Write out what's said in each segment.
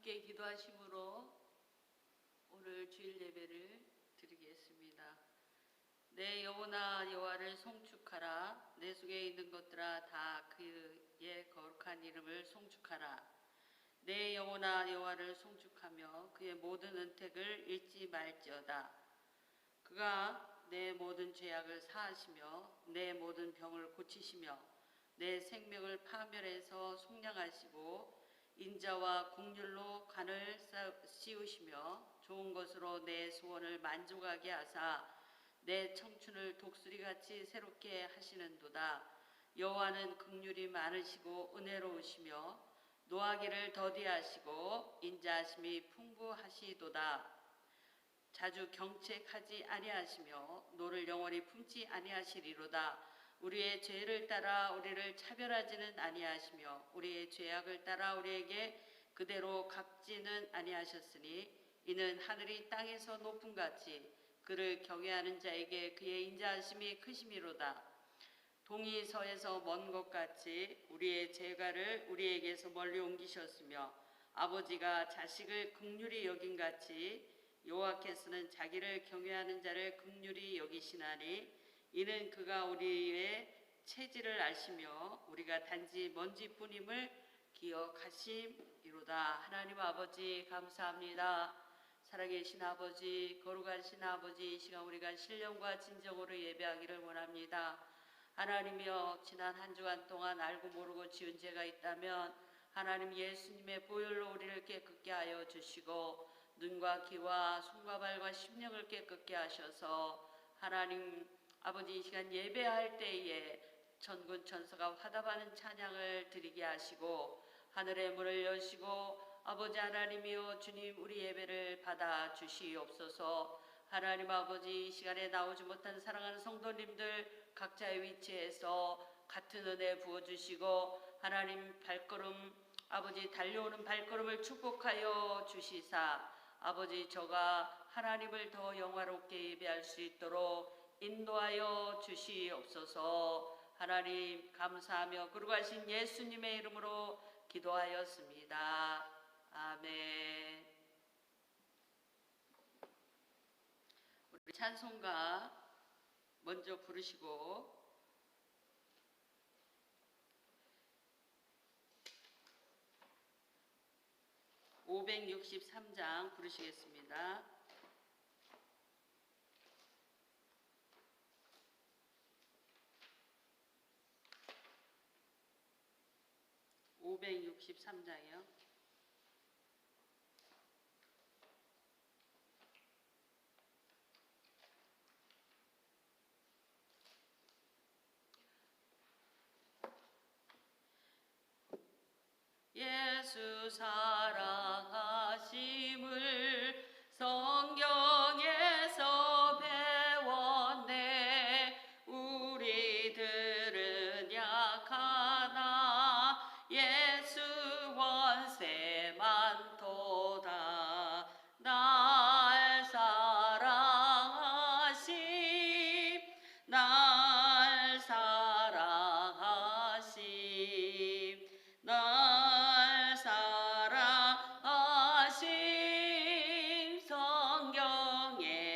함께 기도하심으로 오늘 주일 예배를 드리겠습니다. 내 영혼아 여호와를 송축하라. 내 속에 있는 것들아 다 그의 거룩한 이름을 송축하라. 내 영혼아 여호와를 송축하며 그의 모든 은택을 잊지 말지어다. 그가 내 모든 죄악을 사하시며 내 모든 병을 고치시며 내 생명을 파멸해서 속량하시고 인자와 긍휼로 간을 씌우시며 좋은 것으로 내 소원을 만족하게 하사 내 청춘을 독수리같이 새롭게 하시는도다. 여호와는 긍휼이 많으시고 은혜로우시며 노하기를 더디하시고 인자하심이 풍부하시도다. 자주 경책하지 아니하시며 노를 영원히 품지 아니하시리로다. 우리의 죄를 따라 우리를 차별하지는 아니하시며 우리의 죄악을 따라 우리에게 그대로 갚지는 아니하셨으니 이는 하늘이 땅에서 높음같이 그를 경외하는 자에게 그의 인자하심이 크심이로다. 동이 서에서 먼 것 같이 우리의 죄가를 우리에게서 멀리 옮기셨으며 아버지가 자식을 긍휼히 여긴같이 여호와께서는 자기를 경외하는 자를 긍휼히 여기시나니 이는 그가 우리의 체질을 아시며 우리가 단지 먼지뿐임을 기억하심이로다. 하나님 아버지 감사합니다. 살아계신 아버지, 거룩하신 아버지, 이 시간 우리가 신령과 진정으로 예배하기를 원합니다. 하나님이여, 지난 한 주간 동안 알고 모르고 지은 죄가 있다면 하나님 예수님의 보혈로 우리를 깨끗게 하여 주시고 눈과 귀와 손과 발과 심령을 깨끗게 하셔서 하나님 아버지 이 시간 예배할 때에 천군 천사가 화답하는 찬양을 드리게 하시고 하늘의 문을 여시고 아버지 하나님이여 주님 우리 예배를 받아 주시옵소서. 하나님 아버지 이 시간에 나오지 못한 사랑하는 성도님들 각자의 위치에서 같은 은혜 부어주시고 하나님 발걸음 아버지 달려오는 발걸음을 축복하여 주시사 아버지 저가 하나님을 더 영화롭게 예배할 수 있도록 인도하여 주시옵소서. 하나님 감사하며 거룩하신 예수님의 이름으로 기도하였습니다. 아멘. 우리 찬송가 먼저 부르시고 563장 부르시겠습니다. (563장이요) 예수 사랑하심을 성경에서 배웠네. 우리들은 약하나 예수 원세 많도다. 날 사랑하심 날 사랑하심 날 사랑하심 성경에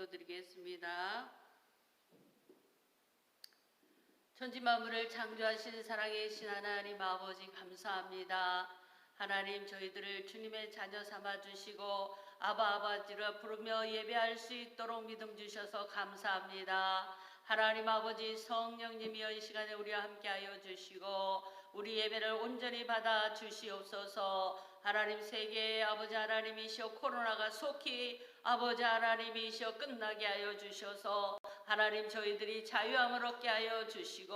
기도드리겠습니다. 천지 만물을 창조하신 사랑의 하나님 아버지 감사합니다. 하나님 저희들을 주님의 자녀 삼아 주시고 아버지라 부르며 예배할 수 있도록 믿음 주셔서 감사합니다. 하나님 아버지 성령님이여 이 시간에 우리와 함께하여 주시고 우리 예배를 온전히 받아 주시옵소서. 하나님 세계의 아버지 하나님이시여 코로나가 속히 아버지 하나님이시여 끝나게 하여 주셔서 하나님 저희들이 자유함을 얻게 하여 주시고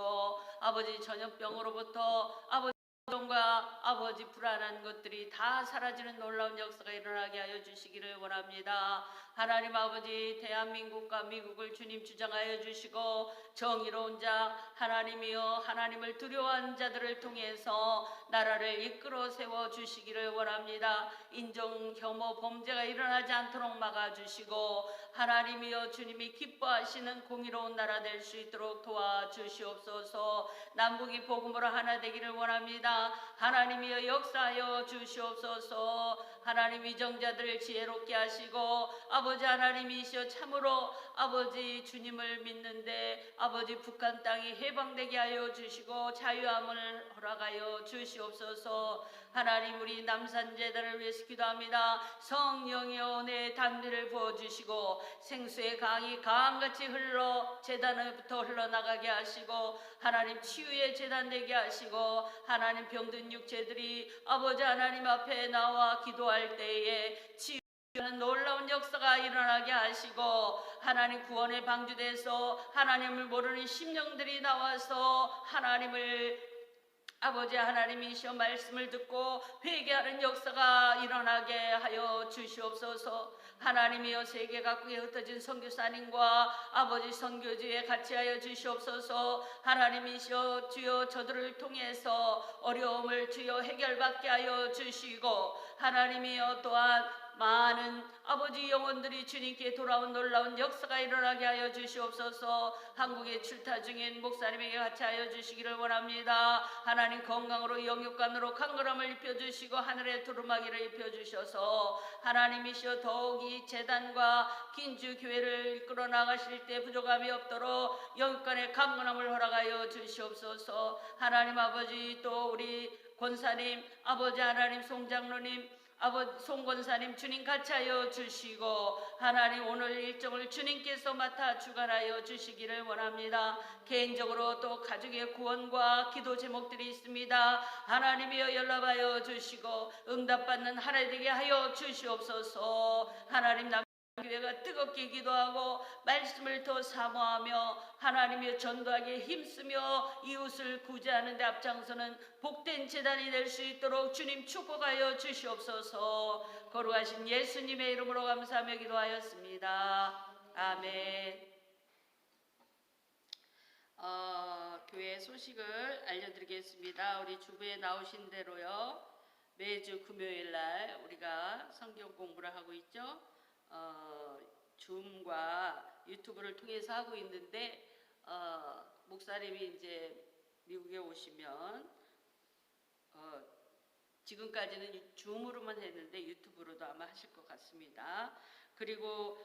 아버지 전염병으로부터 아버지 과 아버지 불안한 것들이 다 사라지는 놀라운 역사가 일어나게 하여 주시기를 원합니다. 하나님 아버지 대한민국과 미국을 주님 주장하여 주시고 정의로운 자 하나님이여 하나님을 두려워하는 자들을 통해서 나라를 이끌어 세워 주시기를 원합니다. 인종 혐오 범죄가 일어나지 않도록 막아주시고 하나님이여 주님이 기뻐하시는 공의로운 나라 될 수 있도록 도와주시옵소서. 남북이 복음으로 하나 되기를 원합니다. 하나님이여 역사하여 주시옵소서. 하나님 위정자들을 지혜롭게 하시고 아버지 하나님이시여 참으로 아버지 주님을 믿는데 아버지 북한 땅이 해방되게 하여 주시고 자유함을 허락하여 주시옵소서. 하나님 우리 남산재단을 위해서 기도합니다. 성령의 은혜의 단비를 부어주시고 생수의 강이 강같이 흘러 재단부터 흘러나가게 하시고 하나님 치유의 재단 되게 하시고 하나님 병든 육체들이 아버지 하나님 앞에 나와 기도할 때에 치유하는 놀라운 역사가 일어나게 하시고 하나님 구원의 방주돼서 하나님을 모르는 심령들이 나와서 하나님을 아버지 하나님이시여 말씀을 듣고 회개하는 역사가 일어나게 하여 주시옵소서. 하나님이여 세계 각국에 흩어진 선교사님과 아버지 선교지에 같이 하여 주시옵소서. 하나님이시여 주여 저들을 통해서 어려움을 주여 해결받게 하여 주시고 하나님이여 또한 많은 아버지 영혼들이 주님께 돌아온 놀라운 역사가 일어나게 하여 주시옵소서. 한국에 출타 중인 목사님에게 같이 하여 주시기를 원합니다. 하나님 건강으로 영육간으로 강건함을 입혀주시고 하늘의 두루마기를 입혀주셔서 하나님이시여 더욱이 재단과 긴주교회를 이끌어 나가실 때 부족함이 없도록 영육간의 강건함을 허락하여 주시옵소서. 하나님 아버지 또 우리 권사님 아버지 하나님 송장로님 아버지 송권사님 주님 같이 하여 주시고 하나님 오늘 일정을 주님께서 맡아 주관하여 주시기를 원합니다. 개인적으로 또 가족의 구원과 기도 제목들이 있습니다. 하나님이여 연락하여 주시고 응답받는 하나 되게 하여 주시옵소서. 하나님 교회가 뜨겁게 기도하고 말씀을 더 사모하며 하나님의 전도하기에 힘쓰며 이웃을 구제하는 데 앞장서는 복된 재단이 될 수 있도록 주님 축복하여 주시옵소서. 거룩하신 예수님의 이름으로 감사하며 기도하였습니다. 아멘. 교회 소식을 알려드리겠습니다. 우리 주부에 나오신 대로요. 매주 금요일날 우리가 성경 공부를 하고 있죠. 줌과 유튜브를 통해서 하고 있는데 목사님이 이제 미국에 오시면 지금까지는 줌으로만 했는데 유튜브로도 아마 하실 것 같습니다. 그리고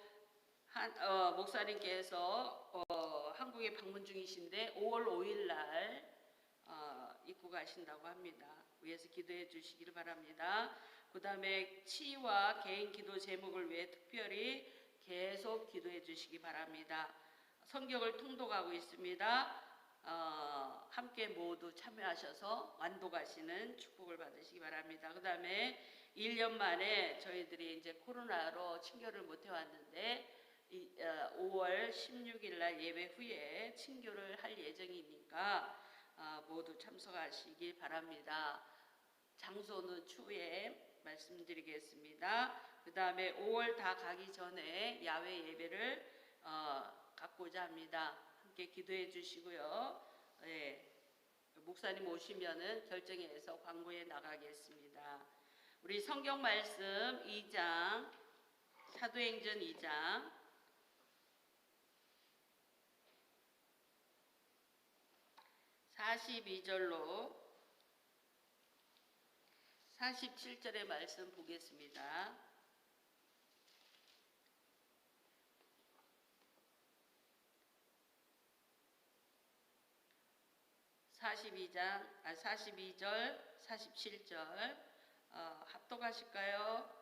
목사님께서 한국에 방문 중이신데 5월 5일 날 입고 가신다고 합니다. 위해서 기도해 주시기를 바랍니다. 그 다음에 치유와 개인 기도 제목을 위해 특별히 계속 기도해 주시기 바랍니다. 성경을 통독하고 있습니다. 함께 모두 참여하셔서 완독하시는 축복을 받으시기 바랍니다. 그 다음에 1년 만에 저희들이 이제 코로나로 친교를 못 해왔는데 5월 16일 날 예배 후에 친교를 할 예정이니까 모두 참석하시기 바랍니다. 장소는 추후에 말씀드리겠습니다. 그 다음에 5월 다 가기 전에 야외 예배를 갖고자 합니다. 함께 기도해 주시고요. 네, 목사님 오시면은 결정해서 광고에 나가겠습니다. 우리 성경 말씀 2장 사도행전 2장 42절로 47절의 말씀 보겠습니다. 42절, 47절 합독하실까요?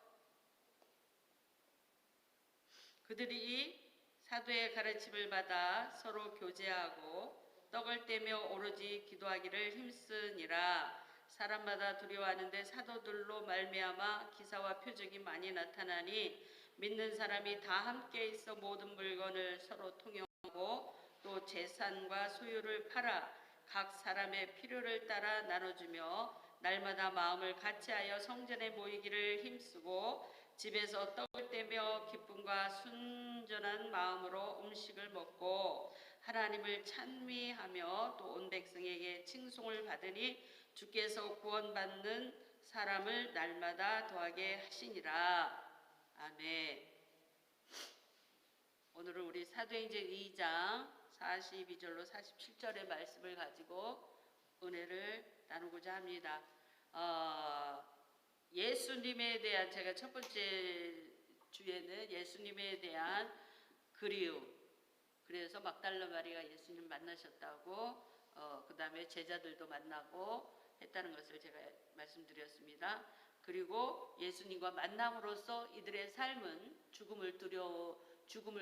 그들이 사도의 가르침을 받아 서로 교제하고 떡을 떼며 오로지 기도하기를 힘쓰니라. 사람마다 두려워하는데 사도들로 말미암아 기사와 표적이 많이 나타나니 믿는 사람이 다 함께 있어 모든 물건을 서로 통용하고 또 재산과 소유를 팔아 각 사람의 필요를 따라 나눠주며 날마다 마음을 같이하여 성전에 모이기를 힘쓰고 집에서 떡을 떼며 기쁨과 순전한 마음으로 음식을 먹고 하나님을 찬미하며 또 온 백성에게 칭송을 받으니 주께서 구원받는 사람을 날마다 더하게 하시니라. 아멘. 오늘은 우리 사도행전 2장 42절로 47절의 말씀을 가지고 은혜를 나누고자 합니다. 예수님에 대한, 제가 첫 번째 주에는 예수님에 대한 그리움, 그래서 막달라 마리가 예수님 만나셨다고 그 다음에 제자들도 만나고 했다는 것을 제가 말씀드렸습니다. 그리고 예수님과 만남으로써 이들의 삶은 죽음을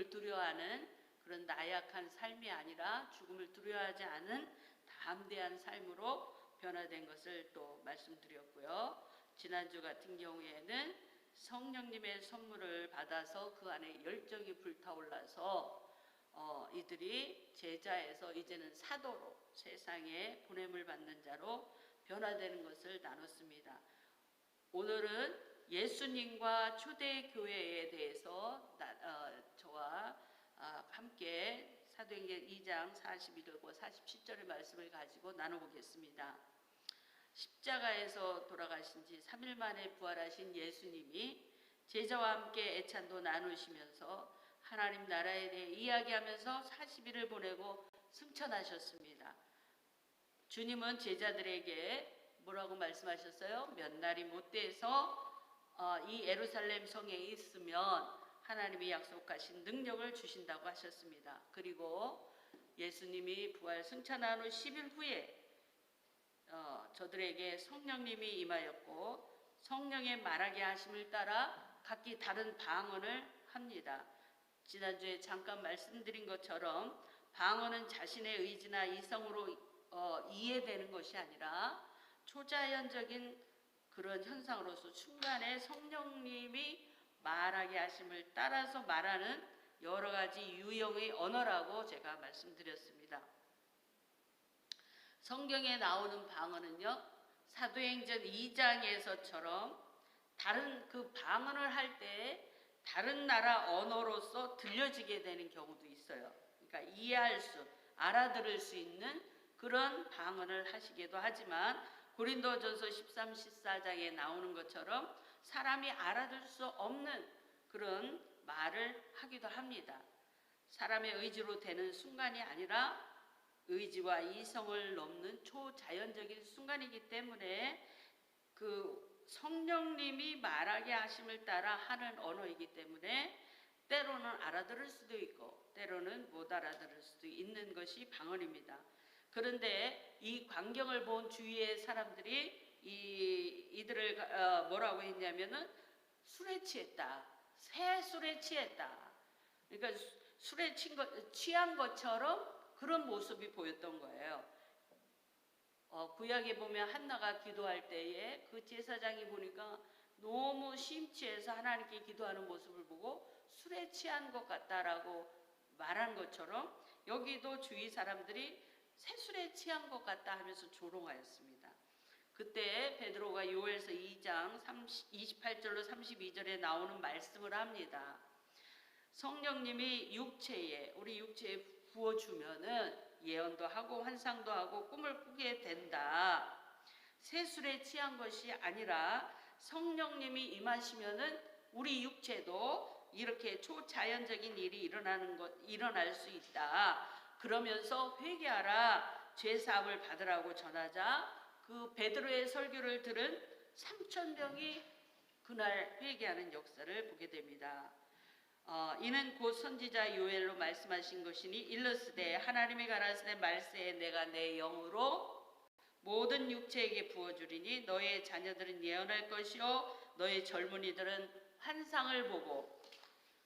두려워하는 그런 나약한 삶이 아니라 죽음을 두려워하지 않은 담대한 삶으로 변화된 것을 또 말씀드렸고요. 지난주 같은 경우에는 성령님의 선물을 받아서 그 안에 열정이 불타올라서 이들이 제자에서 이제는 사도로 세상에 보냄을 받는 자로 변화되는 것을 나눴습니다. 오늘은 예수님과 초대교회에 대해서 저와 함께 사도행전 2장 41절과 47절의 말씀을 가지고 나눠보겠습니다. 십자가에서 돌아가신 지 3일 만에 부활하신 예수님이 제자와 함께 애찬도 나누시면서 하나님 나라에 대해 이야기하면서 40일을 보내고 승천하셨습니다. 주님은 제자들에게 뭐라고 말씀하셨어요? 몇 날이 못 돼서 이 예루살렘 성에 있으면 하나님이 약속하신 능력을 주신다고 하셨습니다. 그리고 예수님이 부활 승천한 후 10일 후에 저들에게 성령님이 임하였고 성령의 말하게 하심을 따라 각기 다른 방언을 합니다. 지난주에 잠깐 말씀드린 것처럼 방언은 자신의 의지나 이성으로 이해되는 것이 아니라 초자연적인 그런 현상으로서 순간에 성령님이 말하게 하심을 따라서 말하는 여러 가지 유형의 언어라고 제가 말씀드렸습니다. 성경에 나오는 방언은요, 사도행전 2장에서처럼 다른 그 방언을 할 때 다른 나라 언어로서 들려지게 되는 경우도 있어요. 그러니까 이해할 수, 알아들을 수 있는 그런 방언을 하시기도 하지만 고린도전서 13, 14장에 나오는 것처럼 사람이 알아들 수 없는 그런 말을 하기도 합니다. 사람의 의지로 되는 순간이 아니라 의지와 이성을 넘는 초자연적인 순간이기 때문에 그 성령님이 말하게 하심을 따라 하는 언어이기 때문에 때로는 알아들을 수도 있고 때로는 못 알아들을 수도 있는 것이 방언입니다. 그런데 이 광경을 본 주위의 사람들이 이들을 뭐라고 했냐면은 술에 취했다. 새 술에 취했다. 그러니까 술에 취한 것처럼 그런 모습이 보였던 거예요. 구약에 보면 한나가 기도할 때에 그 제사장이 보니까 너무 심취해서 하나님께 기도하는 모습을 보고 술에 취한 것 같다라고 말한 것처럼 여기도 주위 사람들이 새술에 취한 것 같다 하면서 조롱하였습니다. 그때 베드로가 요엘서 2장 28절로 32절에 나오는 말씀을 합니다. 성령님이 우리 육체에 부어주면은 예언도 하고 환상도 하고 꿈을 꾸게 된다. 새술에 취한 것이 아니라 성령님이 임하시면은 우리 육체도 이렇게 초자연적인 일이 일어날 수 있다. 그러면서 회개하라, 죄 사함을 받으라고 전하자 그 베드로의 설교를 들은 3,000명이 그날 회개하는 역사를 보게 됩니다. 이는 곧 선지자 요엘로 말씀하신 것이니 일러스되 하나님이 가라사대 말세에 내가 내 영으로 모든 육체에게 부어주리니 너의 자녀들은 예언할 것이요 너의 젊은이들은 환상을 보고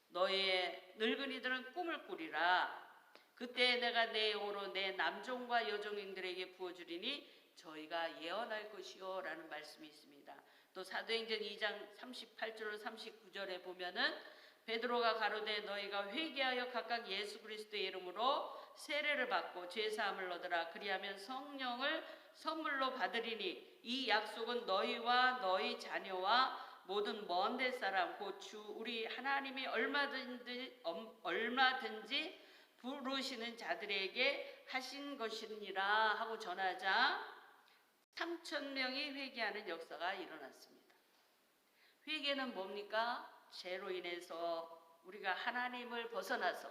너의 늙은이들은 꿈을 꾸리라. 그때 내가 내 영으로 내 남종과 여종들에게 부어주리니 저희가 예언할 것이요 라는 말씀이 있습니다. 또 사도행전 2장 38절 39절에 보면은 베드로가 가로되 너희가 회개하여 각각 예수 그리스도의 이름으로 세례를 받고 죄사함을 얻으라. 그리하면 성령을 선물로 받으리니 이 약속은 너희와 너희 자녀와 모든 먼 데 사람 곧 주 우리 하나님이 얼마든지 부르시는 자들에게 하신 것이니라 하고 전하자 3,000명이 회개하는 역사가 일어났습니다. 회개는 뭡니까? 죄로 인해서 우리가 하나님을 벗어나서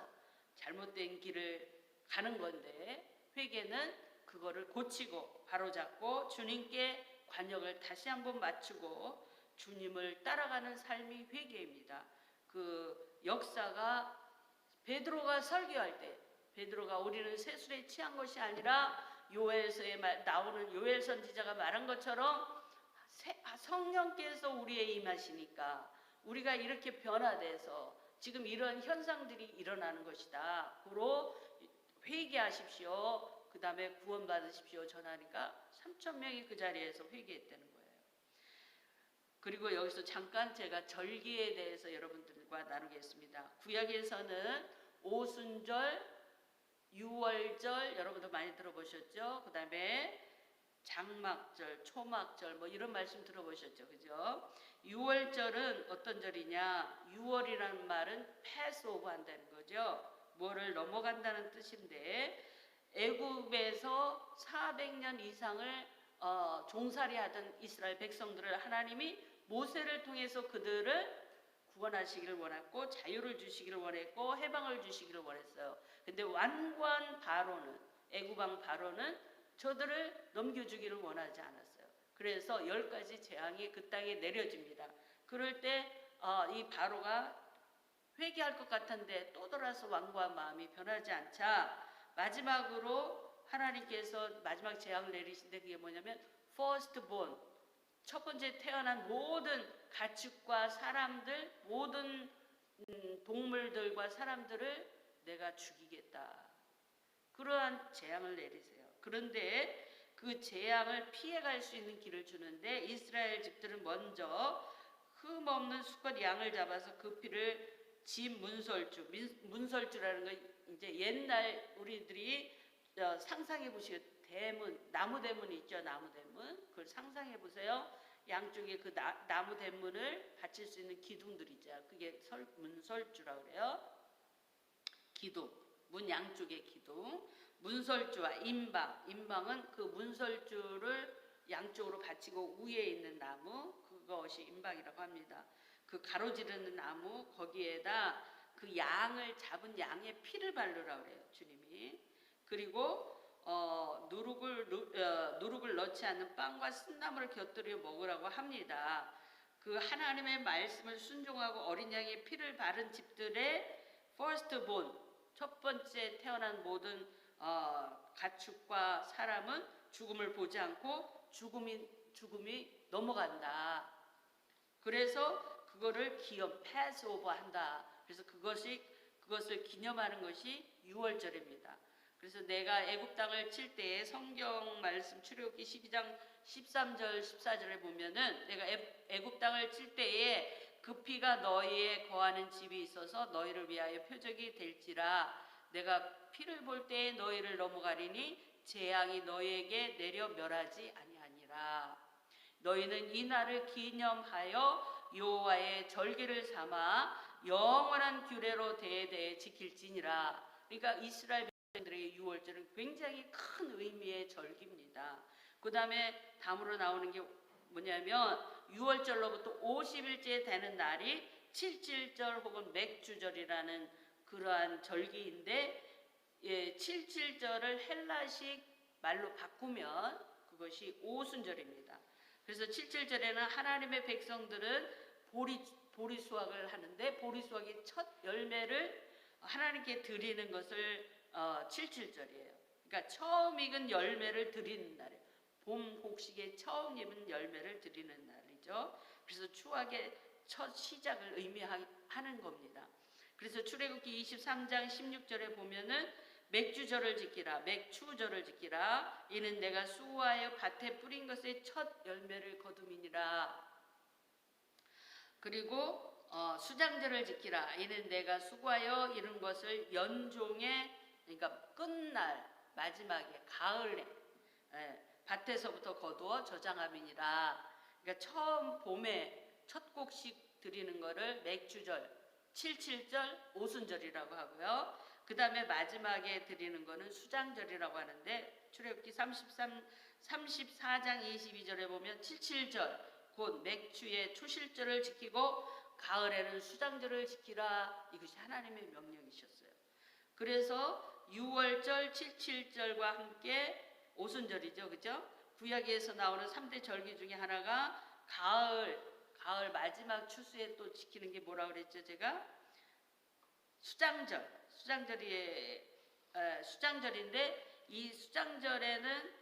잘못된 길을 가는 건데 회개는 그거를 고치고 바로잡고 주님께 관역을 다시 한번 맞추고 주님을 따라가는 삶이 회개입니다. 그 역사가 베드로가 설교할 때 베드로가 우리는 세술에 취한 것이 아니라 요엘서에 나오는 요엘 선지자가 말한 것처럼 성령께서 우리에 임하시니까 우리가 이렇게 변화돼서 지금 이런 현상들이 일어나는 것이다. 고로 회개하십시오. 그 다음에 구원받으십시오. 전하니까 3,000명이 그 자리에서 회개했다는 거예요. 그리고 여기서 잠깐 제가 절기에 대해서 여러분들과 나누겠습니다. 구약에서는 오순절, 유월절 여러분들 많이 들어보셨죠? 그 다음에 장막절, 초막절 뭐 이런 말씀 들어보셨죠? 그죠? 유월절은 어떤 절이냐? 유월이라는 말은 패스오브 한다는 거죠. 뭐를 넘어간다는 뜻인데 애굽에서 400년 이상을 종살이 하던 이스라엘 백성들을 하나님이 모세를 통해서 그들을 구원하시기를 원했고 자유를 주시기를 원했고 해방을 주시기를 원했어요. 근데 완고한 바로는 애굽왕 바로는 저들을 넘겨주기를 원하지 않았어요. 그래서 10가지 재앙이 그 땅에 내려집니다. 그럴 때 이 바로가 회개할 것 같은데 또 돌아서 완고한 마음이 변하지 않자 마지막으로 하나님께서 마지막 재앙을 내리신데 그게 뭐냐면 first born 첫 번째 태어난 모든 가축과 사람들 모든 동물들과 사람들을 내가 죽이겠다. 그러한 재앙을 내리세요. 그런데 그 재앙을 피해갈 수 있는 길을 주는데 이스라엘 집들은 먼저 흠없는 수컷 양을 잡아서 그 피를 집 문설주라는 건 이제 옛날 우리들이 상상해 보시고 대문, 나무 대문 있죠, 나무 대문. 그걸 상상해 보세요. 양쪽에 그 나무 대문을 받칠 수 있는 기둥들이죠. 그게 문설주라고 그래요. 기둥, 문 양쪽에 기둥. 문설주와 임방은 그 문설주를 양쪽으로 받치고 위에 있는 나무, 그것이 임방이라고 합니다. 그 가로지르는 나무 거기에다 그 양을 잡은 양의 피를 바르라고 그래요, 주님이. 그리고 누룩을 넣지 않는 빵과 쓴나물을 곁들여 먹으라고 합니다. 그 하나님의 말씀을 순종하고 어린 양의 피를 바른 집들의 first born, 첫 번째 태어난 모든 가축과 사람은 죽음을 보지 않고 죽음이 넘어간다. 그래서 그거를 패스오버 한다. 그래서 그것을 기념하는 것이 유월절입니다. 그래서 내가 애굽 땅을 칠 때에 성경 말씀 출애굽기 12장 13절 14절에 보면은 내가 애굽 땅을 칠 때에 그 피가 너희의 거하는 집이 있어서 너희를 위하여 표적이 될지라. 내가 피를 볼 때에 너희를 넘어가리니 재앙이 너희에게 내려 멸하지 아니하니라. 너희는 이 날을 기념하여 여호와의 절기를 삼아 영원한 규례로 대대에 지킬지니라. 그러니까 이스라엘 백성들에게 유월절은 굉장히 큰 의미의 절기입니다. 그 다음에 다음으로 나오는 게 뭐냐면 유월절로부터 50일째 되는 날이 칠칠절 혹은 맥주절이라는 그러한 절기인데, 칠칠절을 헬라식 말로 바꾸면 그것이 오순절입니다. 그래서 칠칠절에는 하나님의 백성들은 보리 수확을 하는데 보리 수확의 첫 열매를 하나님께 드리는 것을 칠칠절이에요. 그러니까 처음 익은 열매를 드리는 날이에요. 봄 곡식에 처음 입은 열매를 드리는 날이죠. 그래서 추수의 첫 시작을 의미하는 겁니다. 그래서 출애굽기 23장 16절에 보면은 맥주절을 지키라, 맥추절을 지키라. 이는 내가 수고하여 밭에 뿌린 것의 첫 열매를 거둠이니라. 그리고 수장절을 지키라. 이는 내가 수고하여 이룬 것을 연종의, 그러니까 끝날 마지막에 가을에 밭에서부터 거두어 저장함이니라. 그러니까 처음 봄에 첫 곡식 드리는 거를 맥주절, 칠칠절, 오순절이라고 하고요. 그 다음에 마지막에 드리는 거는 수장절이라고 하는데 출애굽기 34장 22절에 보면 칠칠절 곧 맥주의 초실절을 지키고 가을에는 수장절을 지키라. 이것이 하나님의 명령이셨어요. 그래서 6월절, 칠칠절과 함께 오순절이죠. 그죠? 구약에서 나오는 3대 절기 중에 하나가 가을 마지막 추수에 또 지키는 게 뭐라 그랬죠? 제가 수장절인데 이 수장절에는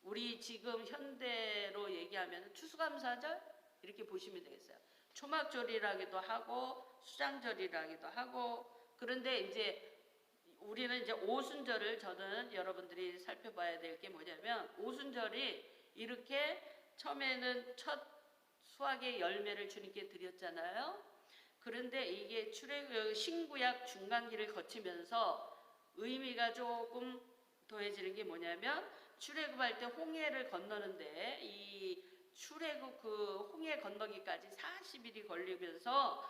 우리 지금 현대로 얘기하면 추수감사절 이렇게 보시면 되겠어요. 초막절이라기도 하고 수장절이라기도 하고. 그런데 이제 우리는 이제 오순절을 저는 여러분들이 살펴봐야 될 게 뭐냐면 오순절이 이렇게 처음에는 첫 수확의 열매를 주님께 드렸잖아요. 그런데 이게 신구약 중간기를 거치면서 의미가 조금 더해지는 게 뭐냐면 출애굽할 때 홍해를 건너는데 이 출애굽 그 홍해 건너기까지 40일이 걸리면서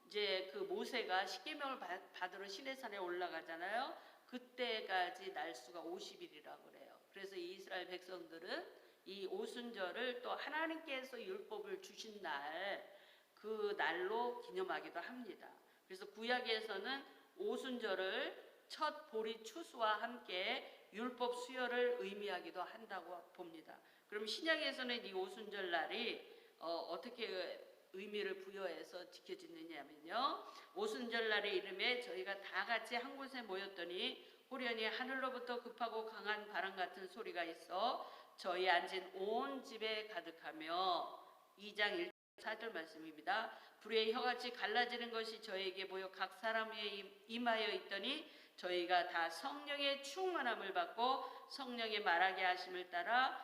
이제 그 모세가 십계명을 받으러 시내산에 올라가잖아요. 그때까지 날수가 50일이라고 그래요. 그래서 이스라엘 백성들은 이 오순절을 또 하나님께서 율법을 주신 날, 그 날로 기념하기도 합니다. 그래서 구약에서는 오순절을 첫 보리 추수와 함께 율법 수여를 의미하기도 한다고 봅니다. 그럼 신약에서는 이 오순절 날이 어떻게 의미를 부여해서 지켜지느냐면요. 오순절 날의 이름에 저희가 다 같이 한 곳에 모였더니 호련히 하늘로부터 급하고 강한 바람 같은 소리가 있어 저희 앉은 온 집에 가득하며 2장 1절 말씀입니다. 불의 혀같이 갈라지는 것이 저에게 보여 각 사람 위에 임하여 있더니 저희가 다 성령의 충만함을 받고 성령의 말하게 하심을 따라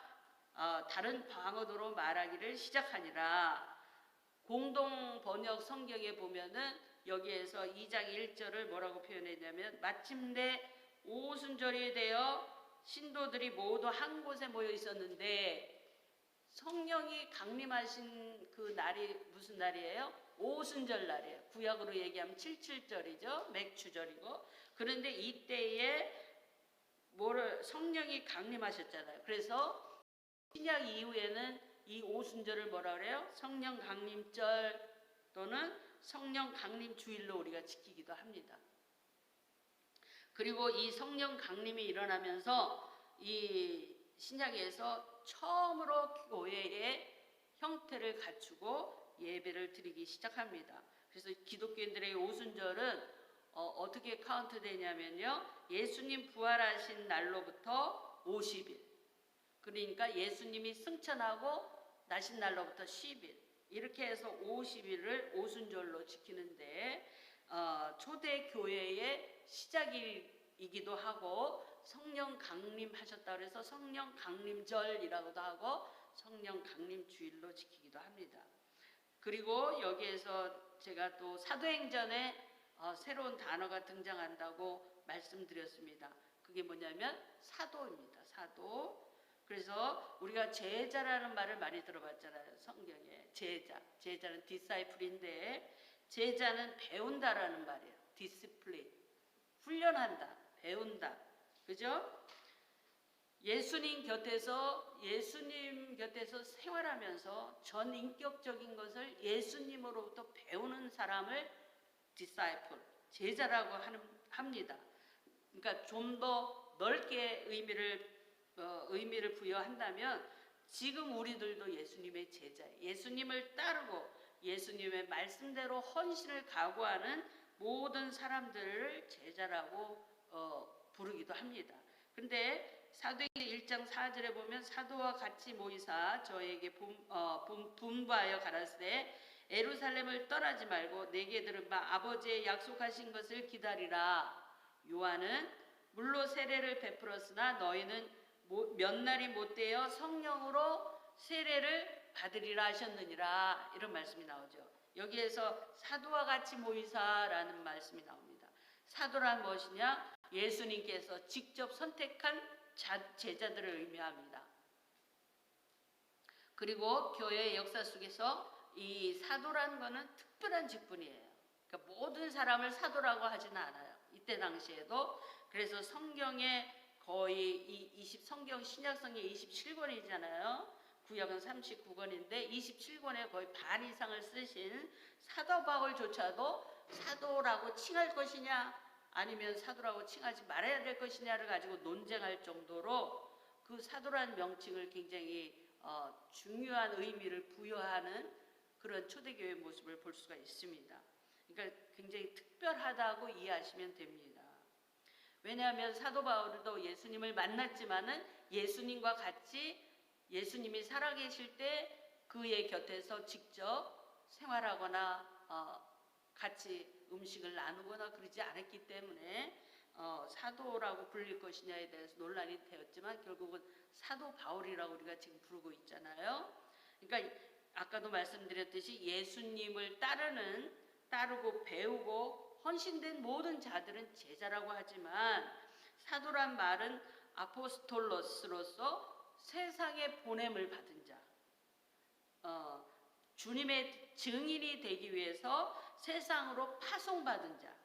다른 방언으로 말하기를 시작하니라. 공동 번역 성경에 보면은 여기에서 2장 1절을 뭐라고 표현했냐면 마침내 오순절이 되어 신도들이 모두 한 곳에 모여 있었는데 성령이 강림하신 그 날이 무슨 날이에요? 오순절 날이에요. 구약으로 얘기하면 칠칠절이죠. 맥추절이고. 그런데 이때에 성령이 강림하셨잖아요. 그래서 신약 이후에는 이 오순절을 뭐라 그래요? 성령 강림절 또는 성령 강림 주일로 우리가 지키기도 합니다. 그리고 이 성령 강림이 일어나면서 이 신약에서 처음으로 교회의 형태를 갖추고 예배를 드리기 시작합니다. 그래서 기독교인들의 오순절은 어떻게 카운트 되냐면요. 예수님 부활하신 날로부터 50일. 그러니까 예수님이 승천하고 나신 날로부터 10일. 이렇게 해서 50일을 오순절로 지키는데 초대 교회의 시작이기도 하고 성령 강림하셨다 그래서 성령 강림절이라고도 하고 성령 강림주일로 지키기도 합니다. 그리고 여기에서 제가 또 사도행전에 새로운 단어가 등장한다고 말씀드렸습니다. 그게 뭐냐면 사도입니다. 사도. 그래서 우리가 제자라는 말을 많이 들어봤잖아요. 성경에 제자는 디사이플인데 제자는 배운다라는 말이에요. 디스플린, 훈련한다, 배운다, 그죠? 예수님 곁에서 생활하면서 전인격적인 것을 예수님으로부터 배우는 사람을 디사이플, 제자라고 합니다. 그러니까 좀 더 넓게 의미를 부여한다면 지금 우리들도 예수님의 제자예요. 예수님을 따르고 예수님의 말씀대로 헌신을 각오하는 모든 사람들을 제자라고 부르기도 합니다. 근데 사도행전 1장 4절에 보면 사도와 같이 모이사 저에게 분부하여 가라사대 예루살렘을 떠나지 말고 내게 들은 바 아버지의 약속하신 것을 기다리라. 요한은 물로 세례를 베풀었으나 너희는 몇 날이 못되어 성령으로 세례를 받으리라 하셨느니라. 이런 말씀이 나오죠. 여기에서 사도와 같이 모이사라는 말씀이 나옵니다. 사도란 무엇이냐? 예수님께서 직접 선택한 제자들을 의미합니다. 그리고 교회의 역사 속에서 이 사도란 거는 특별한 직분이에요. 그러니까 모든 사람을 사도라고 하지는 않아요. 이때 당시에도. 그래서 성경에 거의 성경 신약성경 27권이잖아요. 구약은 39권인데 27권에 거의 반 이상을 쓰신 사도 바울조차도 사도라고 칭할 것이냐 아니면 사도라고 칭하지 말아야 될 것이냐를 가지고 논쟁할 정도로 그 사도라는 명칭을 굉장히 중요한 의미를 부여하는 그런 초대교회의 모습을 볼 수가 있습니다. 그러니까 굉장히 특별하다고 이해하시면 됩니다. 왜냐하면 사도 바울도 예수님을 만났지만은 예수님과 같이 예수님이 살아계실 때 그의 곁에서 직접 생활하거나 같이 음식을 나누거나 그러지 않았기 때문에 사도라고 불릴 것이냐에 대해서 논란이 되었지만 결국은 사도 바울이라고 우리가 지금 부르고 있잖아요. 그러니까 아까도 말씀드렸듯이 예수님을 따르고 배우고 헌신된 모든 자들은 제자라고 하지만 사도란 말은 아포스톨로스로서 세상에 보냄을 받은 자, 주님의 증인이 되기 위해서 세상으로 파송받은 자,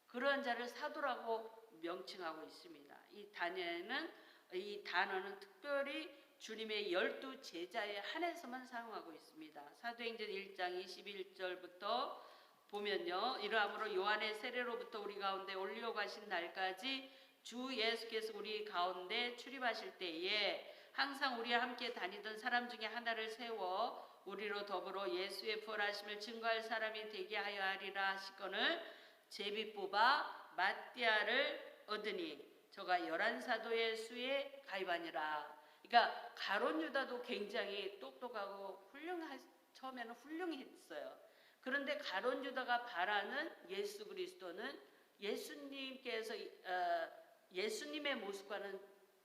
그런 자를 사도라고 명칭하고 있습니다. 이 단어는 특별히 주님의 12 제자에 한해서만 사용하고 있습니다. 사도행전 1장 21절부터 보면요. 이러함으로 요한의 세례로부터 우리 가운데 올려 가신 날까지 주 예수께서 우리 가운데 출입하실 때에 항상 우리와 함께 다니던 사람 중에 하나를 세워 우리로 더불어 예수의 부활하심을 증거할 사람이 되게 하여 하리라 하시거늘 제비 뽑아 마띠아를 얻으니 저가 11사도의 수에 가입하니라. 그러니까 가룟 유다도 굉장히 똑똑하고 처음에는 훌륭했어요. 그런데 가룟 유다가 바라는 예수 그리스도는 예수님의 모습과는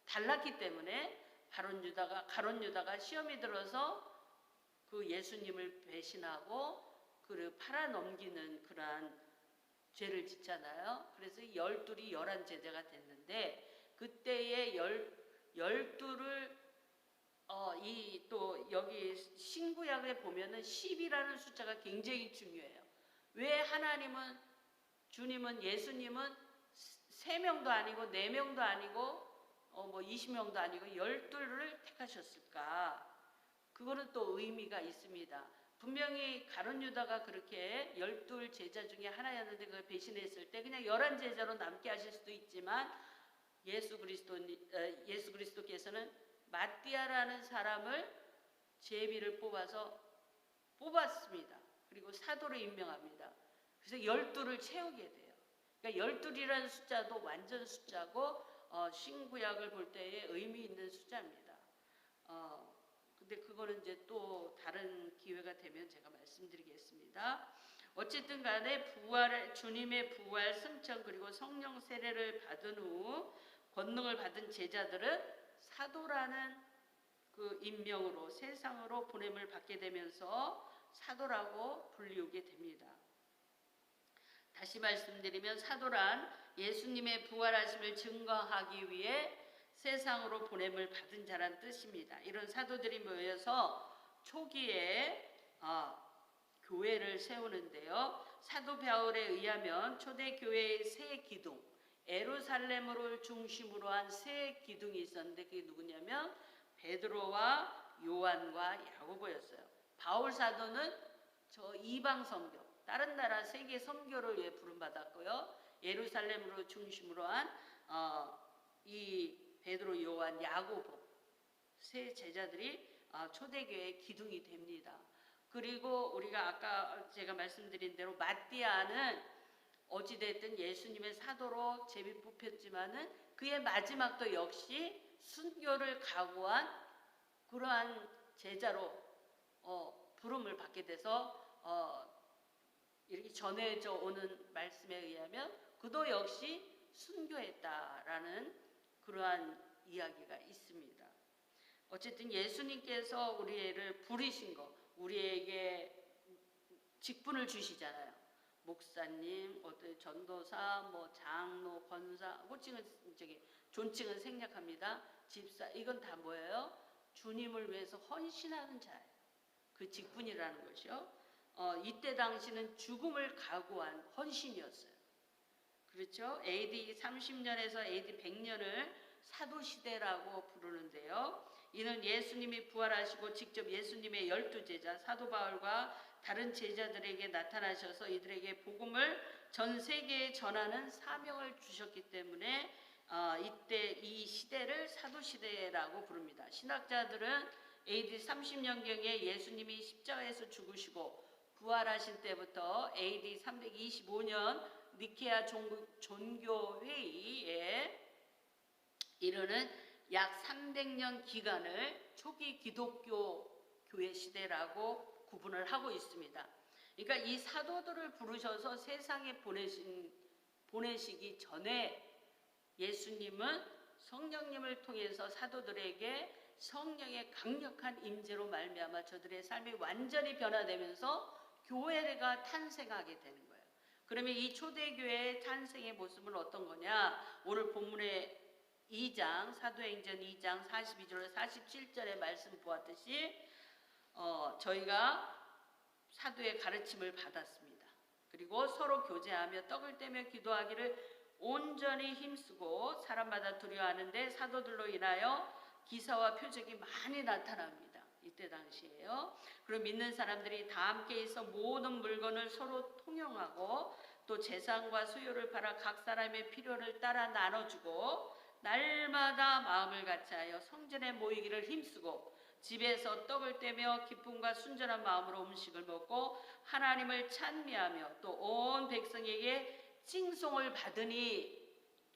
달랐기 때문에 가룟 유다가 시험이 들어서 그 예수님을 배신하고 그를 팔아넘기는 그러한 죄를 짓잖아요. 그래서 12이 11제자가 됐는데 그때의 12를 또 여기 신구약에 보면은 10이라는 숫자가 굉장히 중요해요. 왜 주님은 예수님은 3명도 아니고 4명도 아니고 20명도 아니고 12를 택하셨을까? 그거는 또 의미가 있습니다. 분명히 가룟 유다가 그렇게 12 제자 중에 하나였는데 그걸 배신했을 때 그냥 11제자로 남게 하실 수도 있지만 예수 그리스도께서는 마띠아라는 사람을 제비를 뽑았습니다. 그리고 사도로 임명합니다. 그래서 12를 채우게 돼요. 그러니까 12이라는 숫자도 완전 숫자고 신구약을 볼 때에 의미 있는 숫자입니다. 근데 그거는 이제 또 다른 기회가 되면 제가 말씀드리겠습니다. 어쨌든 간에 주님의 부활, 승천 그리고 성령 세례를 받은 후 권능을 받은 제자들은 사도라는 그 임명으로 세상으로 보냄을 받게 되면서 사도라고 불리우게 됩니다. 다시 말씀드리면 사도란 예수님의 부활하심을 증거하기 위해 세상으로 보냄을 받은 자란 뜻입니다. 이런 사도들이 모여서 초기에 교회를 세우는데요. 사도 바울에 의하면 초대교회의 세 기둥, 예루살렘을 중심으로 한 세 기둥이 있었는데 그게 누구냐면 베드로와 요한과 야고보였어요. 바울 사도는 저 이방 선교, 다른 나라 세계 선교를 위해 부름받았고요. 예루살렘으로 중심으로 한 이 베드로, 요한, 야고보 세 제자들이 초대교회의 기둥이 됩니다. 그리고 우리가 아까 제가 말씀드린 대로 마띠아는 어찌됐든 예수님의 사도로 제비 뽑혔지만은 그의 마지막도 역시 순교를 각오한 그러한 제자로 부름을 받게 돼서 이렇게 전해져 오는 말씀에 의하면 그도 역시 순교했다라는 그러한 이야기가 있습니다. 어쨌든 예수님께서 우리를 부르신 거, 우리에게 직분을 주시잖아요. 목사님, 어떤 전도사, 뭐 장로, 권사, 호칭은 존칭은 생략합니다. 집사, 이건 다 뭐예요? 주님을 위해서 헌신하는 자예요. 그 직분이라는 것이요. 이때 당시는 죽음을 각오한 헌신이었어요. 그렇죠? AD 30년에서 AD 100년을 사도시대라고 부르는데요. 이는 예수님이 부활하시고 직접 예수님의 12제자 사도 바울과 다른 제자들에게 나타나셔서 이들에게 복음을 전 세계에 전하는 사명을 주셨기 때문에 이때 이 시대를 사도시대라고 부릅니다. 신학자들은 AD 30년경에 예수님이 십자가에서 죽으시고 부활하신 때부터 AD 325년 니케아 종교회의에 이르는 약 300년 기간을 초기 기독교 교회 시대라고 구분을 하고 있습니다. 그러니까 이 사도들을 부르셔서 세상에 보내시기 전에 예수님은 성령님을 통해서 사도들에게 성령의 강력한 임재로 말미암아 저들의 삶이 완전히 변화되면서 교회가 탄생하게 되는 거예요. 그러면 이 초대교회의 탄생의 모습은 어떤 거냐? 오늘 본문의 2장 사도행전 2장 42절 47절의 말씀 보았듯이 저희가 사도의 가르침을 받았습니다. 그리고 서로 교제하며 떡을 떼며 기도하기를 온전히 힘쓰고 사람마다 두려워하는데 사도들로 인하여 기사와 표적이 많이 나타납니다. 이때 당시에요. 그럼 믿는 사람들이 다 함께 있어 모든 물건을 서로 통용하고 또 재산과 수요를 팔아 각 사람의 필요를 따라 나눠주고 날마다 마음을 같이하여 성전에 모이기를 힘쓰고 집에서 떡을 떼며 기쁨과 순전한 마음으로 음식을 먹고 하나님을 찬미하며 또 온 백성에게 칭송을 받으니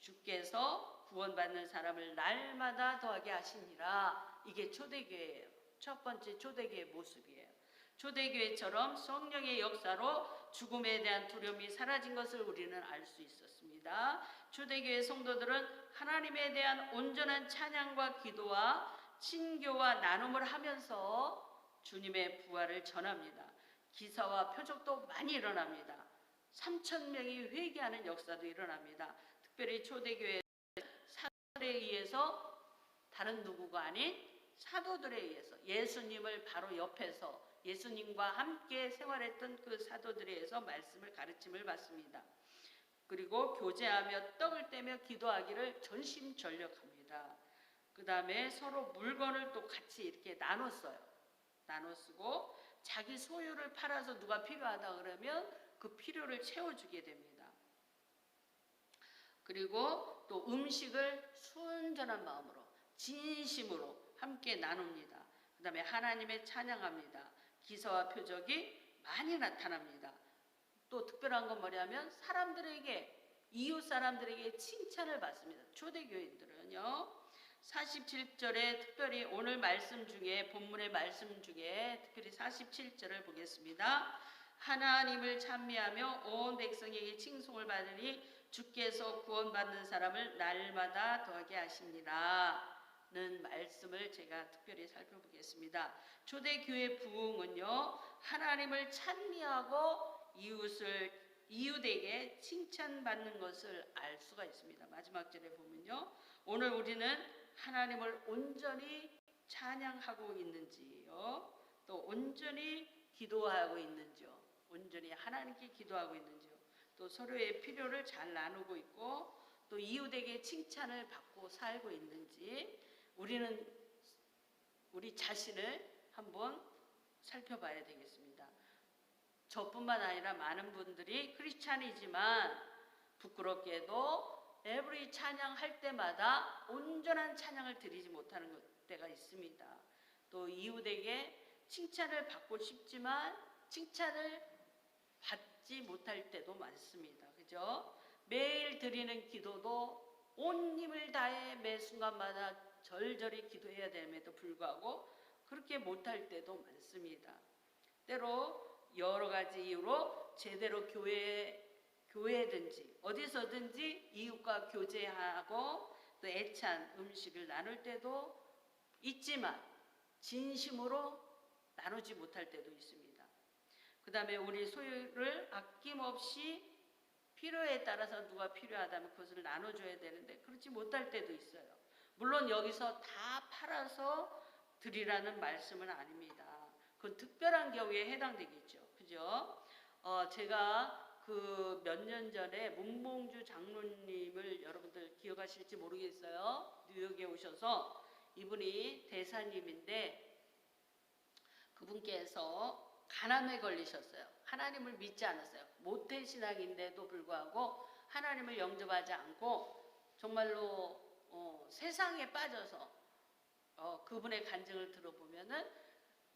주께서 구원받는 사람을 날마다 더하게 하시니라. 이게 초대교회예요. 첫 번째 초대교회 모습이에요. 초대교회처럼 성령의 역사로 죽음에 대한 두려움이 사라진 것을 우리는 알 수 있었습니다. 초대교회 성도들은 하나님에 대한 온전한 찬양과 기도와 친교와 나눔을 하면서 주님의 부활을 전합니다. 기사와 표적도 많이 일어납니다. 3,000명이 회개하는 역사도 일어납니다. 특별히 초대교회 사도들에 의해서 다른 누구가 아닌 사도들에 의해서 예수님을 바로 옆에서 예수님과 함께 생활했던 그 사도들에 의해서 말씀을 가르침을 받습니다. 그리고 교제하며 떡을 떼며 기도하기를 전심전력합니다. 그 다음에 서로 물건을 또 같이 이렇게 나눠 써요. 나눠 쓰고 자기 소유를 팔아서 누가 필요하다 그러면 그 필요를 채워주게 됩니다. 그리고 또 음식을 순전한 마음으로 진심으로 함께 나눕니다. 그 다음에 하나님의 찬양합니다. 기사와 표적이 많이 나타납니다. 또 특별한 건 뭐냐면 사람들에게 이웃 사람들에게 칭찬을 받습니다. 초대교인들은요. 47절에 특별히 오늘 말씀 중에 본문의 말씀 중에 특별히 47절을 보겠습니다. 하나님을 찬미하며 온 백성에게 칭송을 받으니 주께서 구원받는 사람을 날마다 더하게 하시니라 는 말씀을 제가 특별히 살펴보겠습니다. 초대교회 부흥은요. 하나님을 찬미하고 이웃에게 칭찬받는 것을 알 수가 있습니다. 마지막 절에 보면요. 오늘 우리는 하나님을 온전히 찬양하고 있는지요. 또 온전히 기도하고 있는지요. 온전히 하나님께 기도하고 있는지요. 또 서로의 필요를 잘 나누고 있고 또 이웃에게 칭찬을 받고 살고 있는지 우리는 우리 자신을 한번 살펴봐야 되겠습니다. 저뿐만 아니라 많은 분들이 크리스찬이지만 부끄럽게도 에브리 찬양할 때마다 온전한 찬양을 드리지 못하는 때가 있습니다. 또 이웃에게 칭찬을 받고 싶지만 칭찬을 받지 못할 때도 많습니다. 그죠? 매일 드리는 기도도 온 힘을 다해 매 순간마다 절절히 기도해야 됨에도 불구하고 그렇게 못할 때도 많습니다. 때로 여러 가지 이유로 제대로 교회든지 어디서든지 이웃과 교제하고 또 애찬 음식을 나눌 때도 있지만 진심으로 나누지 못할 때도 있습니다. 그 다음에 우리 소유를 아낌없이 필요에 따라서 누가 필요하다면 그것을 나눠줘야 되는데 그렇지 못할 때도 있어요. 물론 여기서 다 팔아서 드리라는 말씀은 아닙니다. 그건 특별한 경우에 해당되겠죠. 그죠? 제가 그 몇 년 전에 문봉주 장로님을 여러분들 기억하실지 모르겠어요. 뉴욕에 오셔서 이분이 대사님인데 그분께서 간암에 걸리셨어요. 하나님을 믿지 않았어요. 모태신앙인데도 불구하고 하나님을 영접하지 않고 정말로 세상에 빠져서 그분의 간증을 들어보면은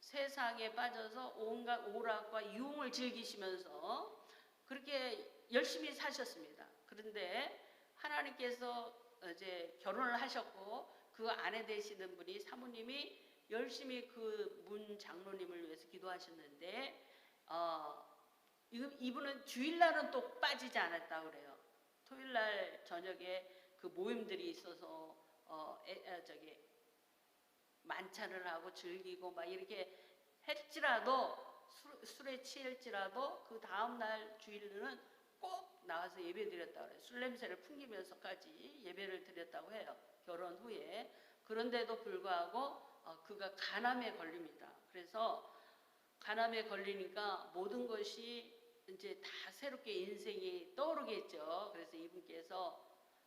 세상에 빠져서 온갖 오락과 유흥을 즐기시면서 그렇게 열심히 사셨습니다. 그런데 하나님께서 이제 결혼을 하셨고 그 아내 되시는 분이 사모님이 열심히 그 문 장로님을 위해서 기도하셨는데 이분은 주일날은 또 빠지지 않았다 그래요. 토요일날 저녁에 그 모임들이 있어서 만찬을 하고 즐기고 막 이렇게 했지라도 술에 취할지라도 그 다음날 주일은 꼭 나와서 예배 드렸다고 그래요. 술 냄새를 풍기면서까지 예배를 드렸다고 해요. 결혼 후에. 그런데도 불구하고 그가 간암에 걸립니다. 그래서 간암에 걸리니까 모든 것이 이제 다 새롭게 인생이 떠오르겠죠. 그래서 이분께서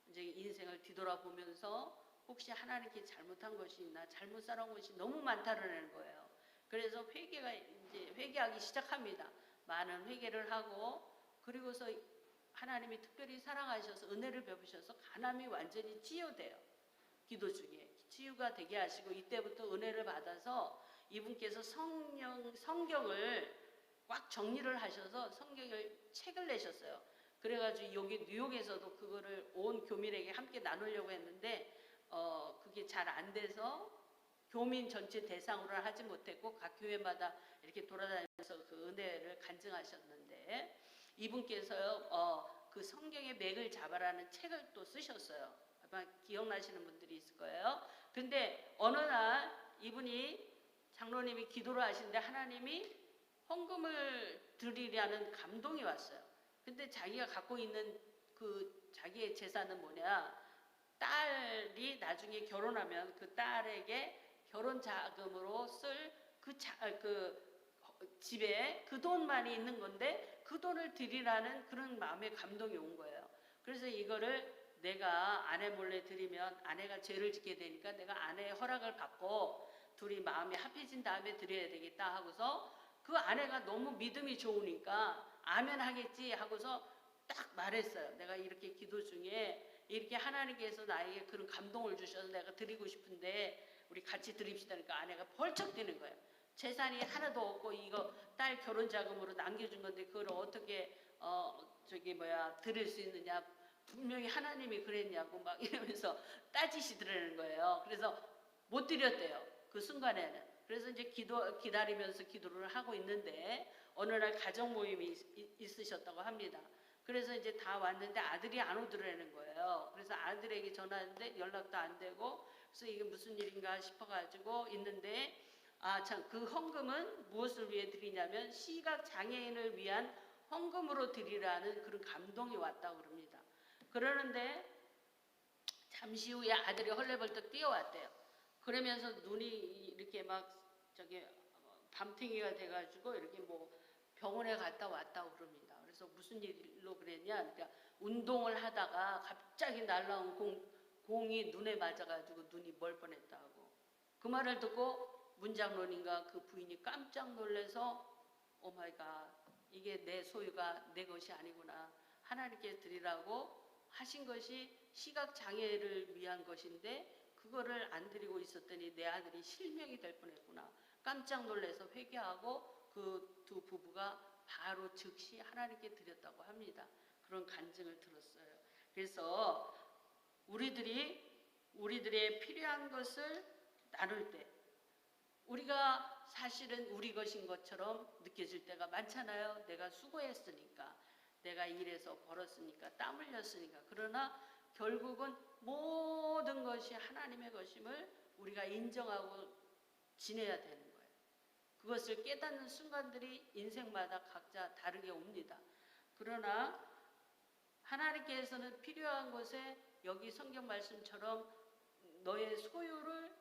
이제 인생을 뒤돌아보면서 혹시 하나님께 잘못한 것이 있나, 잘못 살아온 것이 너무 많다는 거예요. 그래서 회개하기 시작합니다. 많은 회개를 하고 그리고서 하나님이 특별히 사랑하셔서 은혜를 베푸셔서 간암이 완전히 치유돼요. 기도 중에 치유가 되게 하시고 이때부터 은혜를 받아서 이분께서 성경을 꽉 정리를 하셔서 성경을 책을 내셨어요. 그래가지고 여기 뉴욕에서도 그거를 온 교민에게 함께 나누려고 했는데 그게 잘 안 돼서 교민 전체 대상으로는 하지 못했고 각 교회마다 이렇게 돌아다니면서 그 은혜를 간증하셨는데 이분께서요 그 성경의 맥을 잡아라는 책을 또 쓰셨어요. 아마 기억나시는 분들이 있을 거예요. 근데 어느 날 이분이 장로님이 기도를 하시는데 하나님이 헌금을 드리려는 감동이 왔어요. 근데 자기가 갖고 있는 그 자기의 재산은 뭐냐? 딸이 나중에 결혼하면 그 딸에게 결혼 자금으로 쓸 그 집에 그 돈만이 있는 건데 그 돈을 드리라는 그런 마음의 감동이 온 거예요. 그래서 이거를 내가 아내 몰래 드리면 아내가 죄를 짓게 되니까 내가 아내의 허락을 받고 둘이 마음이 합해진 다음에 드려야 되겠다 하고서 그 아내가 너무 믿음이 좋으니까 아멘 하겠지 하고서 딱 말했어요. 내가 이렇게 기도 중에 이렇게 하나님께서 나에게 그런 감동을 주셔서 내가 드리고 싶은데 우리 같이 드립시다. 그러니까 아내가 벌쩍 뛰는 거예요. 재산이 하나도 없고 이거 딸 결혼 자금으로 남겨준 건데 그걸 어떻게 드릴 수 있느냐. 분명히 하나님이 그랬냐고 막 이러면서 따지시더라는 거예요. 그래서 못 드렸대요. 그 순간에는. 그래서 이제 기다리면서 기도를 하고 있는데 어느 날 가정 모임이 있으셨다고 합니다. 그래서 이제 다 왔는데 아들이 안 오더라는 거예요. 그래서 아들에게 전화했는데 연락도 안 되고 그래서 이게 무슨 일인가 싶어가지고 있는데 참 그 헌금은 무엇을 위해 드리냐면 시각 장애인을 위한 헌금으로 드리라는 그런 감동이 왔다고 그럽니다. 그러는데 잠시 후에 아들이 헐레벌떡 뛰어왔대요. 그러면서 눈이 이렇게 막 밤탱이가 돼가지고 이렇게 뭐 병원에 갔다 왔다고 그럽니다. 그래서 무슨 일로 그랬냐? 그러니까 운동을 하다가 갑자기 날라온 공이 눈에 맞아가지고 눈이 멀 뻔했다고. 그 말을 듣고 문장로님과 그 부인이 깜짝 놀라서 오 마이 갓, 이게 내 소유가 내 것이 아니구나. 하나님께 드리라고 하신 것이 시각장애를 위한 것인데 그거를 안 드리고 있었더니 내 아들이 실명이 될 뻔했구나. 깜짝 놀라서 회개하고 그 두 부부가 바로 즉시 하나님께 드렸다고 합니다. 그런 간증을 들었어요. 그래서 우리들의 필요한 것을 나눌 때 우리가 사실은 우리 것인 것처럼 느껴질 때가 많잖아요. 내가 수고했으니까, 내가 일해서 벌었으니까, 땀 흘렸으니까. 그러나 결국은 모든 것이 하나님의 것임을 우리가 인정하고 지내야 되는 거예요. 그것을 깨닫는 순간들이 인생마다 각자 다르게 옵니다. 그러나 하나님께서는 필요한 것에 여기 성경 말씀처럼 너의 소유를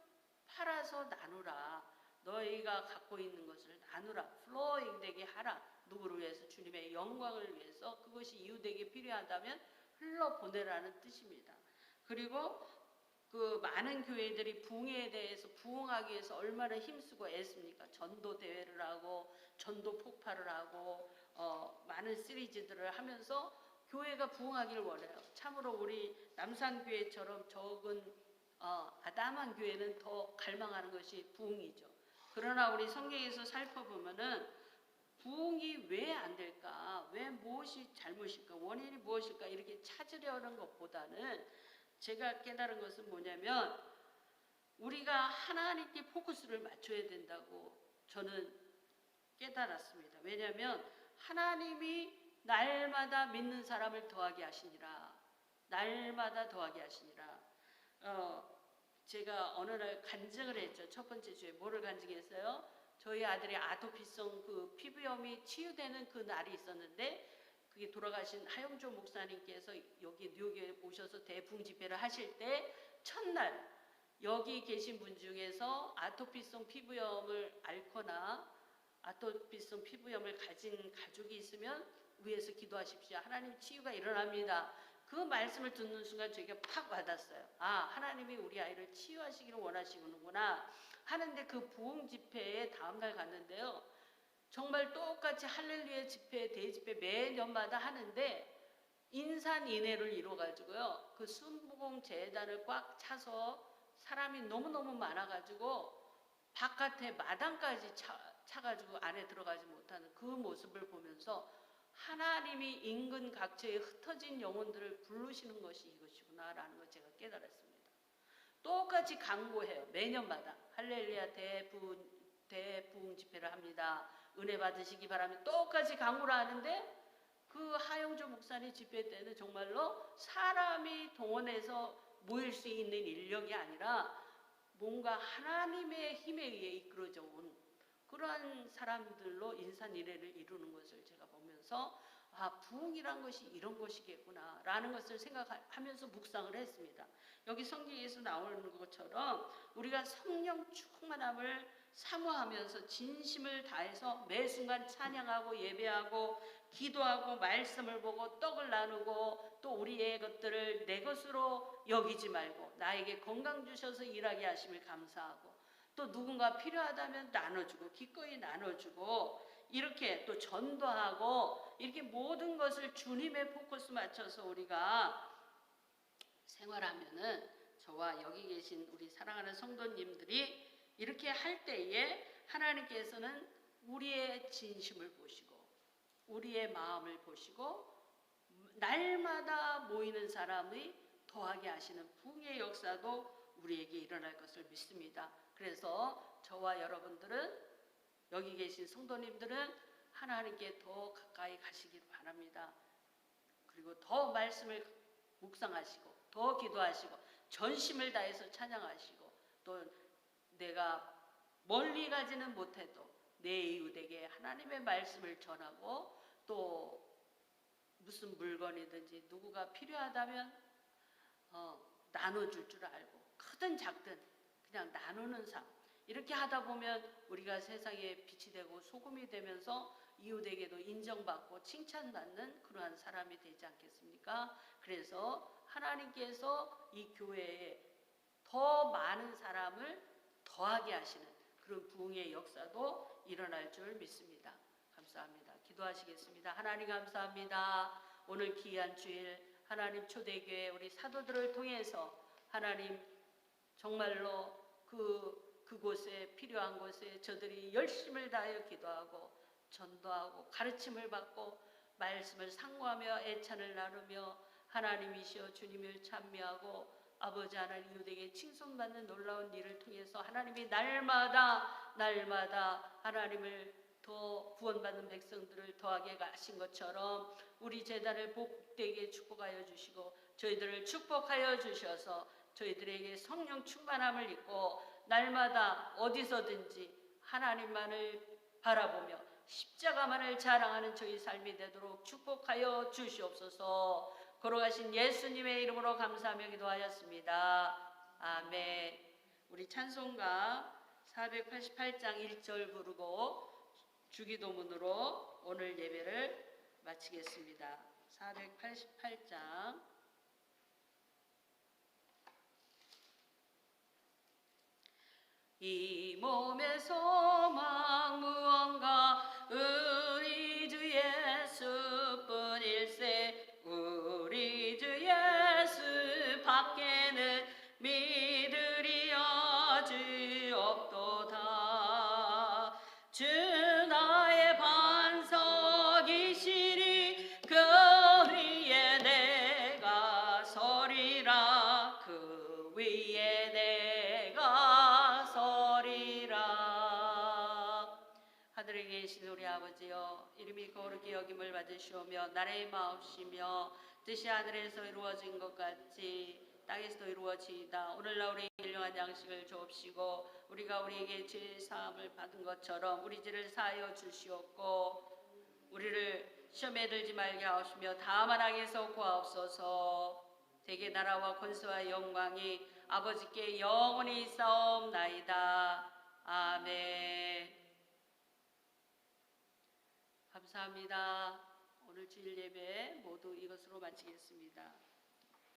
팔아서 나누라. 너희가 갖고 있는 것을 나누라. 플로잉 되게 하라. 누구를 위해서? 주님의 영광을 위해서. 그것이 이웃에게 필요하다면 흘러보내라는 뜻입니다. 그리고 그 많은 교회들이 부흥에 대해서 부흥하기 위해서 얼마나 힘쓰고 애씁니까? 전도 대회를 하고 전도 폭발을 하고 많은 시리즈들을 하면서 교회가 부흥하기를 원해요. 참으로 우리 남산교회처럼 적은 아담한 교회는 더 갈망하는 것이 부흥이죠. 그러나 우리 성경에서 살펴보면은 부흥이 왜 안 될까? 왜 무엇이 잘못일까? 원인이 무엇일까? 이렇게 찾으려는 것보다는 제가 깨달은 것은 뭐냐면 우리가 하나님께 포커스를 맞춰야 된다고 저는 깨달았습니다. 왜냐하면 하나님이 날마다 믿는 사람을 더하게 하시니라. 날마다 더하게 하시니라. 제가 어느 날 간증을 했죠. 첫 번째 주에 뭐를 간증했어요? 저희 아들이 아토피성 그 피부염이 치유되는 그 날이 있었는데 그게 돌아가신 하영조 목사님께서 여기 뉴욕에 오셔서 대부흥 집회를 하실 때 첫날 여기 계신 분 중에서 아토피성 피부염을 앓거나 아토피성 피부염을 가진 가족이 있으면 위에서 기도하십시오. 하나님 치유가 일어납니다. 그 말씀을 듣는 순간 저희가 팍 와닿았어요. 아, 하나님이 우리 아이를 치유하시기를 원하시는구나 하는데 그 부흥 집회에 다음날 갔는데요. 정말 똑같이 할렐루야 집회, 대집회 매년마다 하는데 인산인해를 이뤄가지고요. 그 순복음 재단을 꽉 차서 사람이 너무너무 많아가지고 바깥에 마당까지 차가지고 안에 들어가지 못하는 그 모습을 보면서 하나님이 인근 각처에 흩어진 영혼들을 부르시는 것이 이것이구나 라는 걸 제가 깨달았습니다. 똑같이 강구해요. 매년마다 할렐루야 대부흥 집회를 합니다. 은혜 받으시기 바랍니다. 똑같이 강구를 하는데 그 하영조 목사님 집회 때는 정말로 사람이 동원해서 모일 수 있는 인력이 아니라 뭔가 하나님의 힘에 의해 이끌어져 온 그러한 사람들로 인산인해를 이루는 것을 제가 보면서 아, 부흥이란 것이 이런 것이겠구나 라는 것을 생각하면서 묵상을 했습니다. 여기 성경에서 나오는 것처럼 우리가 성령 충만함을 사모하면서 진심을 다해서 매 순간 찬양하고 예배하고 기도하고 말씀을 보고 떡을 나누고 또 우리의 것들을 내 것으로 여기지 말고 나에게 건강 주셔서 일하게 하심을 감사하고 또 누군가 필요하다면 나눠주고 기꺼이 나눠주고 이렇게 또 전도하고 이렇게 모든 것을 주님의 포커스 맞춰서 우리가 생활하면은 저와 여기 계신 우리 사랑하는 성도님들이 이렇게 할 때에 하나님께서는 우리의 진심을 보시고 우리의 마음을 보시고 날마다 모이는 사람의 더하게 하시는 부흥의 역사도 우리에게 일어날 것을 믿습니다. 그래서 저와 여러분들은 여기 계신 성도님들은 하나님께 더 가까이 가시기를 바랍니다. 그리고 더 말씀을 묵상하시고 더 기도하시고 전심을 다해서 찬양하시고 또 내가 멀리 가지는 못해도 내 이웃에게 하나님의 말씀을 전하고 또 무슨 물건이든지 누구가 필요하다면 나눠줄 줄 알고 크든 작든 그냥 나누는 삶 이렇게 하다 보면 우리가 세상에 빛이 되고 소금이 되면서 이웃에게도 인정받고 칭찬받는 그러한 사람이 되지 않겠습니까? 그래서 하나님께서 이 교회에 더 많은 사람을 더하게 하시는 그런 부흥의 역사도 일어날 줄 믿습니다. 감사합니다. 기도하시겠습니다. 하나님 감사합니다. 오늘 귀한 주일 하나님 초대교회 우리 사도들을 통해서 하나님 정말로 그곳에 필요한 곳에 저들이 열심을 다하여 기도하고 전도하고 가르침을 받고 말씀을 상고하며 애찬을 나누며 하나님이시여 주님을 찬미하고 아버지 하나님 유대에게 칭송받는 놀라운 일을 통해서 하나님이 날마다 하나님을 더 구원받는 백성들을 더하게 하신 것처럼 우리 재단을 복되게 축복하여 주시고 저희들을 축복하여 주셔서 저희들에게 성령 충만함을 입고 날마다 어디서든지 하나님만을 바라보며 십자가만을 자랑하는 저희 삶이 되도록 축복하여 주시옵소서. 걸어가신 예수님의 이름으로 감사하며 기도하였습니다. 아멘. 우리 찬송가 488장 1절 부르고 주기도문으로 오늘 예배를 마치겠습니다. 488장 이 몸의 소망 무언가 우리 주 예수뿐일세 우리 주 예수 밖에는 믿으리여 주옵도다. 주 나의 반석이시니 그 위에 내가 서리라 그 위에 내가 서리라. 하늘에 계신 우리 아버지여 이름이 거룩히 여김을 받으시오며 나라의 마옵시며 뜻이 하늘에서 이루어진 것 같이 땅에서도 이루어지이다. 오늘날 우리에게 일용할 양식을 주옵시고 우리가 우리에게 죄 사함을 받은 것처럼 우리 죄를 사하여 주시옵고 우리를 시험에 들지 말게 하옵시며 다만 악에서 구하옵소서. 대개 나라와 권세와 영광이 아버지께 영원히 있사옵나이다. 아멘. 감사합니다. 오늘 주일 예배 모두 이것으로 마치겠습니다.